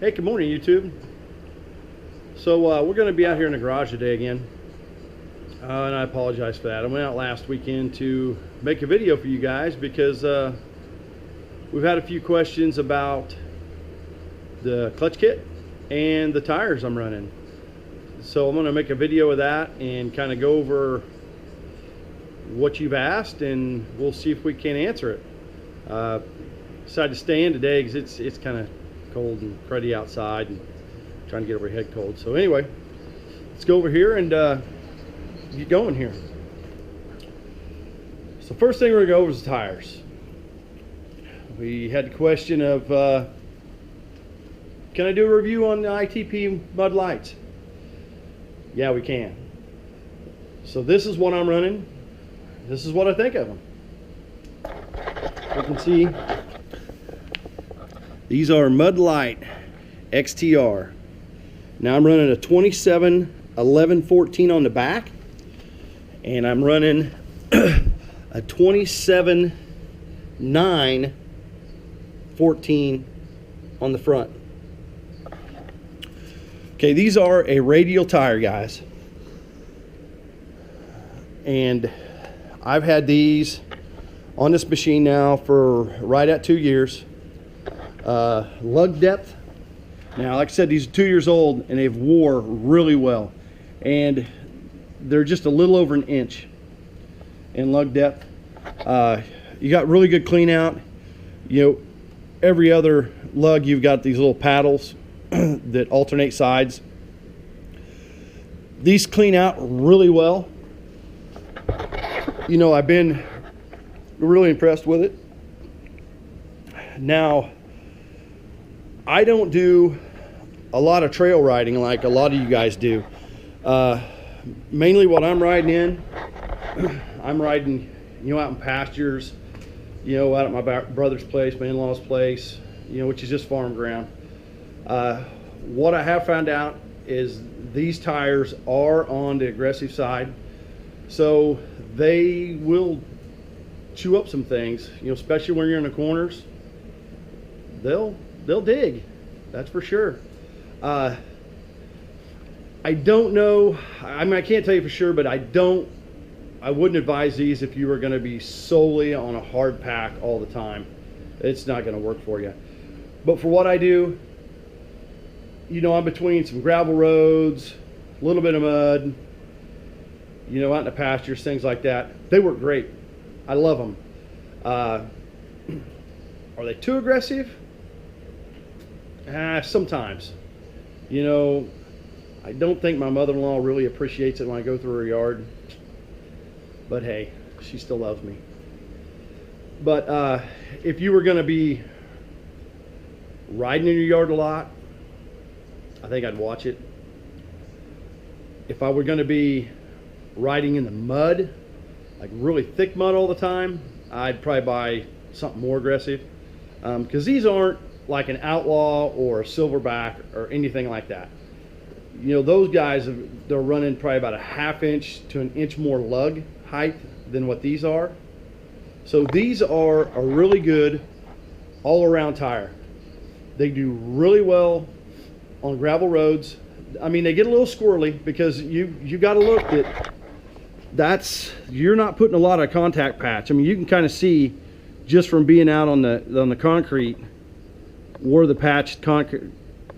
Hey, good morning, YouTube. So we're going to be out here in the garage today again, and I apologize for that. I went out last weekend to make a video for you guys because we've had a few questions about the clutch kit and the tires I'm running. So I'm going to make a video of that and kind of go over what you've asked, and we'll see if we can answer it. Decided to stay in today because it's kind of cold and cruddy outside and trying to get over head cold. So anyway, let's go over here and get going here. So first thing we're going to go over is the tires. We had the question of can I do a review on the ITP Mud Lights? Yeah, we can. So this is what I'm running. This is what I think of them. You can see these are Mud Light XTR. Now I'm running a 27 11 14 on the back, and I'm running a 27 9 14 on the front. Okay, these are a radial tire, guys, and I've had these on this machine now for right at 2 years. Lug depth, now like I said, these are 2 years old and they've wore really well, and they're just a little over an inch in lug depth. You got really good clean out. You know, every other lug you've got these little paddles that alternate sides. These clean out really well. You know, I've been really impressed with it. Now, I don't do a lot of trail riding like a lot of you guys do. Mainly what I'm riding in, I'm riding, you know, out in pastures, you know, out at my brother's place, my in-laws' place, you know, which is just farm ground. What I have found out is these tires are on the aggressive side, so they will chew up some things, you know, especially when you're in the corners. They'll dig, that's for sure. I don't know, I mean, I can't tell you for sure, but I wouldn't advise these if you were going to be solely on a hard pack all the time. It's not going to work for you. But for what I do, you know, I'm between some gravel roads, a little bit of mud, you know, out in the pastures, things like that. They work great. I love them. Are they too aggressive? Sometimes. You know, I don't think my mother-in-law really appreciates it when I go through her yard. But hey, she still loves me. But if you were going to be riding in your yard a lot, I think I'd watch it. If I were going to be riding in the mud, like really thick mud all the time, I'd probably buy something more aggressive, because these aren't like an Outlaw or a Silverback or anything like that. You know, those guys, they're running probably about a ½ inch to an inch more lug height than what these are. So these are a really good all-around tire. They do really well on gravel roads. I mean, they get a little squirrely because you got to look that you're not putting a lot of contact patch. I mean, you can kind of see just from being out on the concrete where the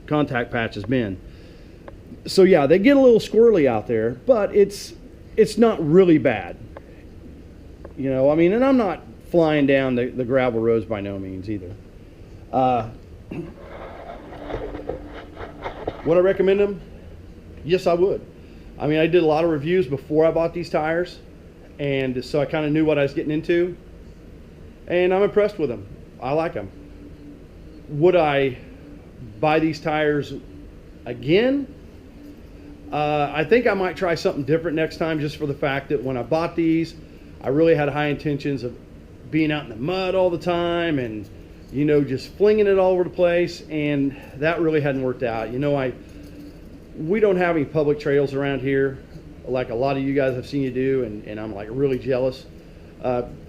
contact patch has been. So yeah, they get a little squirrely out there, but it's not really bad. You know, I mean, and I'm not flying down the gravel roads by no means either. Would I recommend them? Yes, I would. I mean, I did a lot of reviews before I bought these tires, and so I kind of knew what I was getting into, and I'm impressed with them. I like them. Would I buy these tires again? I think I might try something different next time, just for the fact that when I bought these, I really had high intentions of being out in the mud all the time and, you know, just flinging it all over the place, and that really hadn't worked out. You know, we don't have any public trails around here like a lot of you guys have seen you do, and I'm like really jealous.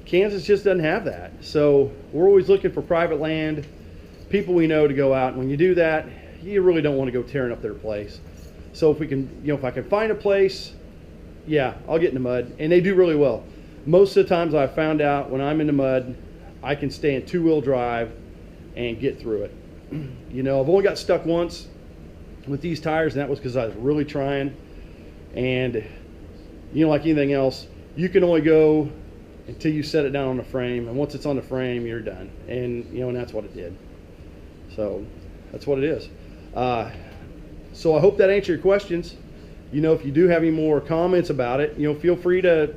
Kansas just doesn't have that. So we're always looking for private land, people we know to go out. And when you do that, you really don't want to go tearing up their place. So if we can, if I can find a place, yeah, I'll get in the mud. And they do really well. Most of the times I've found out when I'm in the mud, I can stay in two-wheel drive and get through it. I've only got stuck once with these tires, and that was because I was really trying. And, like anything else, you can only go until you set it down on the frame. And once it's on the frame, you're done. And, and that's what it did. So that's what it is. So I hope that answered your questions. If you do have any more comments about it, feel free to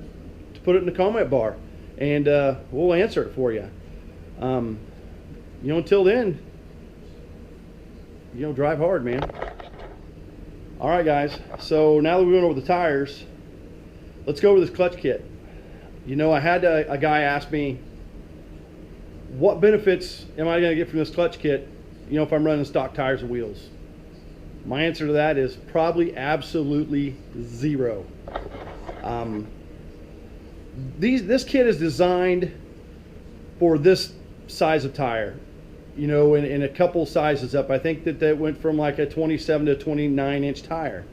put it in the comment bar, and we'll answer it for you. Until then, drive hard, man. All right, guys. So now that we went over the tires, let's go over this clutch kit. I had a guy ask me, what benefits am I going to get from this clutch kit, if I'm running stock tires and wheels? My answer to that is probably absolutely zero. This kit is designed for this size of tire, in a couple sizes up. I think that went from like a 27 to 29 inch tire.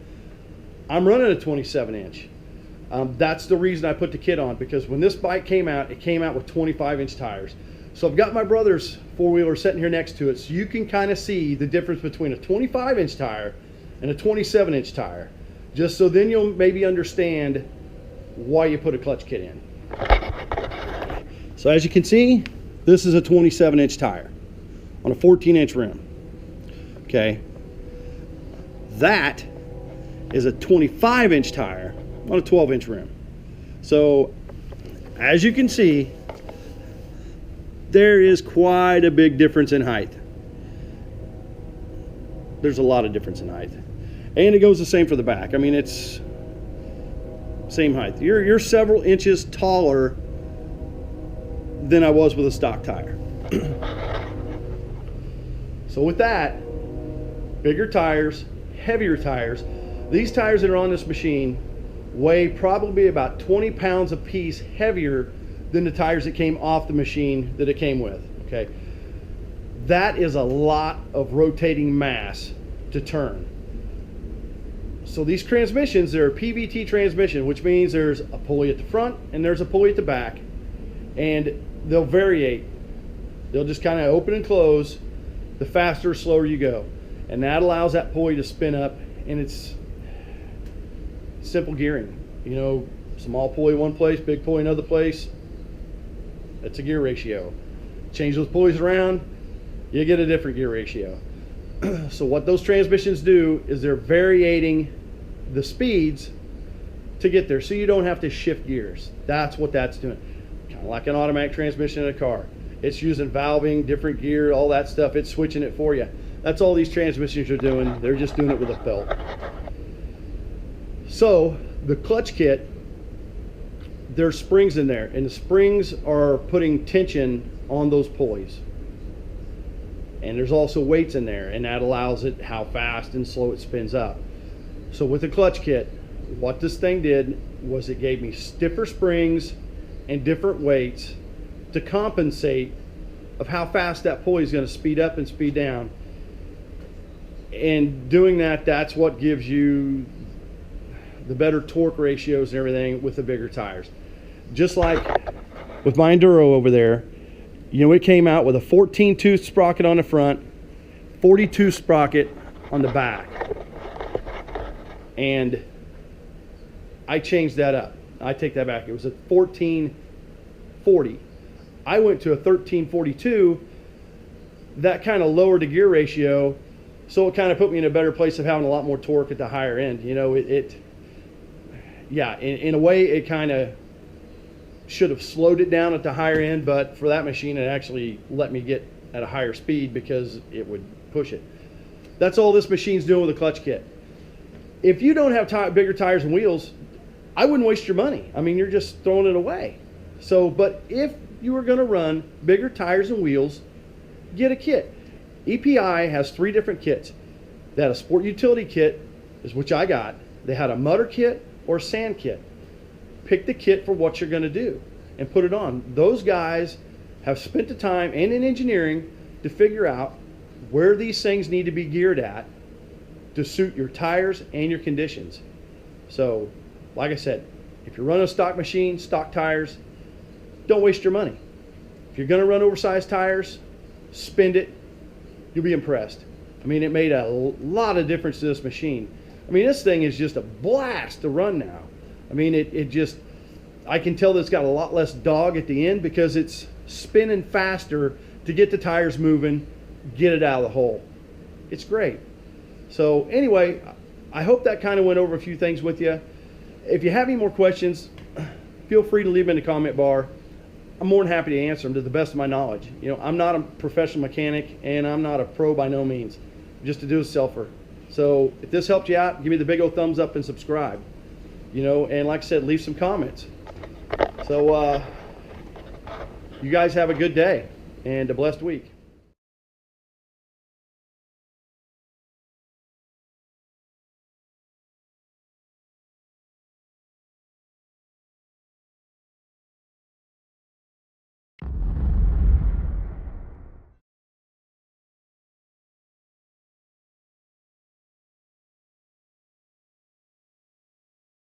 I'm running a 27 inch. That's the reason I put the kit on, because when this bike came out, it came out with 25 inch tires. So I've got my brother's four-wheeler sitting here next to it, so you can kind of see the difference between a 25 inch tire and a 27 inch tire, just so then you'll maybe understand why you put a clutch kit in. So as you can see, this is a 27 inch tire on a 14 inch rim. Okay, that is a 25 inch tire on a 12 inch rim. So as you can see, there is quite a big difference in height. There's a lot of difference in height. And it goes the same for the back. I mean, it's same height. You're several inches taller than I was with a stock tire. So with that, bigger tires, heavier tires. These tires that are on this machine weigh probably about 20 pounds a piece heavier than the tires that came off the machine that it came with. Okay, that is a lot of rotating mass to turn. So these transmissions, they're a PVT transmission, which means there's a pulley at the front and there's a pulley at the back, and they'll variate. They'll just kind of open and close the faster or slower you go, and that allows that pulley to spin up. And it's simple gearing. Small pulley one place, big pulley another place. That's a gear ratio. Change those pulleys around, you get a different gear ratio. So what those transmissions do is they're variating the speeds to get there, so you don't have to shift gears. That's what that's doing. Kind of like an automatic transmission in a car. It's using valving, different gear, all that stuff. It's switching it for you. That's all these transmissions are doing. They're just doing it with a belt. So the clutch kit, there's springs in there, and the springs are putting tension on those pulleys. And there's also weights in there, and that allows it how fast and slow it spins up. So with the clutch kit, what this thing did was it gave me stiffer springs and different weights to compensate of how fast that pulley is going to speed up and speed down. And doing that, that's what gives you the better torque ratios and everything with the bigger tires. Just like with my Enduro over there, it came out with a 14 tooth sprocket on the front, 42 sprocket on the back. And I changed that up. I take that back. It was a 1440. I went to a 1342. That kind of lowered the gear ratio, so it kind of put me in a better place of having a lot more torque at the higher end. In a way, it kind of should have slowed it down at the higher end, but for that machine, it actually let me get at a higher speed because it would push it. That's all this machine's doing with a clutch kit. If you don't have bigger tires and wheels, I wouldn't waste your money. I mean, you're just throwing it away. So, but if you were going to run bigger tires and wheels, get a kit. EPI has 3 different kits. They had a sport utility kit, which I got. They had a mutter kit or a sand kit. Pick the kit for what you're going to do and put it on. Those guys have spent the time and in engineering to figure out where these things need to be geared at to suit your tires and your conditions. So, like I said, if you're running a stock machine, stock tires, don't waste your money. If you're going to run oversized tires, spend it. You'll be impressed. I mean, it made a lot of difference to this machine. I mean, this thing is just a blast to run now. I mean, it just, I can tell that it's got a lot less dog at the end because it's spinning faster to get the tires moving, get it out of the hole. It's great. So anyway, I hope that kind of went over a few things with you. If you have any more questions, feel free to leave them in the comment bar. I'm more than happy to answer them to the best of my knowledge. You know, I'm not a professional mechanic and I'm not a pro by no means. I'm just a do-it-selfer. So if this helped you out, give me the big old thumbs up and subscribe. You know, and like I said, leave some comments. So you guys have a good day and a blessed week.